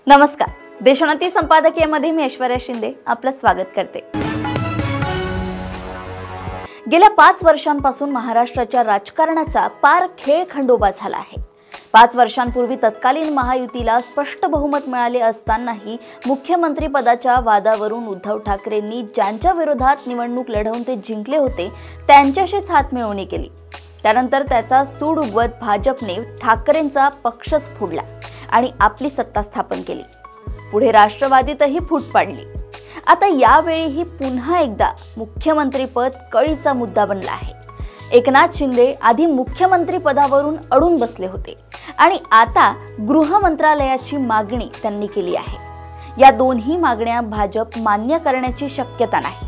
नमस्कार, देशोन्नती संपादकीयमध्ये मी ऐश्वर्या शिंदे आपलं स्वागत करते। गेल्या 5 वर्षांपासून महाराष्ट्राच्या राजकारणाचा पार खेळखंडोबा झाला आहे। 5 वर्षांपूर्वी तत्कालीन महायुतीला स्पष्ट बहुमत मिळाले असतानाही मुख्यमंत्री पदाच्या वादावरून उद्धव ठाकरेंनी ज्यांच्या विरोधात निवडणूक लढवून ते जिंकले होते त्यांच्याशीच हातमिळवणी केली। त्यानंतर त्याचा सूड उगवत भाजपने ठाकरेंचा पक्षच फोडला आणि आपली सत्ता स्थापन केली। पुढे राष्ट्रवादीतही फूट पाडली। आता यावेळीही पुन्हा एकदा मुख्यमंत्रीपद कळीचा मुद्दा बनला आहे। एकनाथ शिंदे आधी मुख्यमंत्री पदावरून अडून बसले होते आणि आता गृह मंत्रालयाची मागणी त्यांनी केली आहे। या दोन्ही मागण्या भाजप मान्य करण्याची शक्यता नाही।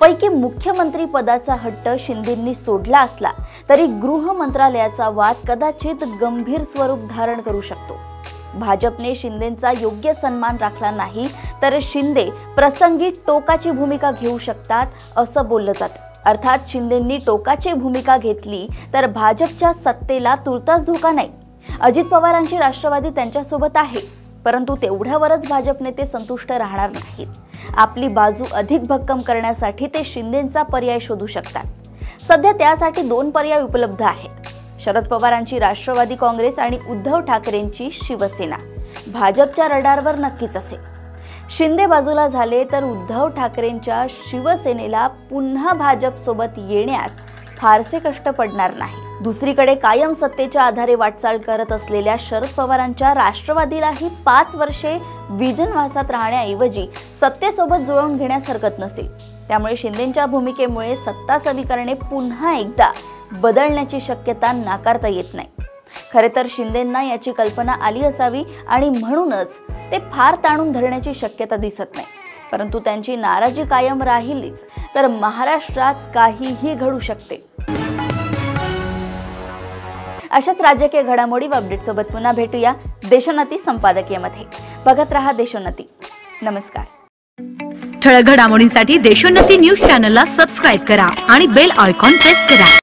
पैकी मुख्यमंत्री पदाचा हट्ट शिंदेंनी सोडला असला तरी गृह मंत्रालयाचा वाद कदाचित गंभीर स्वरूप धारण करू शकतो। भाजपने शिंदेंचा योग्य सन्मान राखला नाही तर शिंदे प्रसंगी टोकाची भूमिका घेऊ शकतात असं बोललं जातं। अर्थात शिंदेंनी टोकाची भूमिका घेतली तर भाजपच्या सत्तेला तुर्तास धोका नाही। अजित पवारांची राष्ट्रवादी त्यांच्यासोबत आहे, परंतु तेवढ्यावरच भाजप नेते संतुष्ट राहणार नाहीत। आपली बाजू अधिक भक्कम करण्यासाठी ते शिंदेंचा पर्याय शोधू शकतात। सध्या त्यासाठी 2 पर्याय उपलब्ध आहेत। शरद पवारांची राष्ट्रवादी काँग्रेस आणि उद्धव ठाकरेंची शिवसेना भाजपच्या रडारवर नक्कीच असेल। शिंदे बाजूला झाले तर उद्धव ठाकरेंच्या शिवसेनेला पुन्हा भाजप सोबत येण्यास फारसे कष्ट पडणार नाही। दुसरीकडे कायम सत्तेच्या आधारे वाटचाल करत असलेल्या शरद पवारांच्या राष्ट्रवादीलाही 5 वर्षे विजनवासात राहण्याऐवजी सत्तेसोबत जुळवून घेण्यास हरकत नसेल। त्यामुळे शिंदेंच्या भूमिकेमुळे सत्ता समीकरणे पुन्हा एकदा बदलण्याची शक्यता नाकारता येत नाही। खरे तर शिंदेंना याची कल्पना आली असावी आणि म्हणूनच ते फार ताणून धरण्याची शक्यता दिसत नाही। परंतु त्यांची नाराजी कायम राहिलीच तर महाराष्ट्रात काहीही घडू शकते। अशाच राजकीय घडामोडी व अपडेट सोबत पुन्हा भेटूया देशोन्नती संपादकीयमध्ये। बघत रहा देशोन्नती। नमस्कार। ठळक घडामोडींसाठी देशोन्नती न्यूज चॅनलला सबस्क्राइब करा आणि बेल आयकॉन प्रेस करा।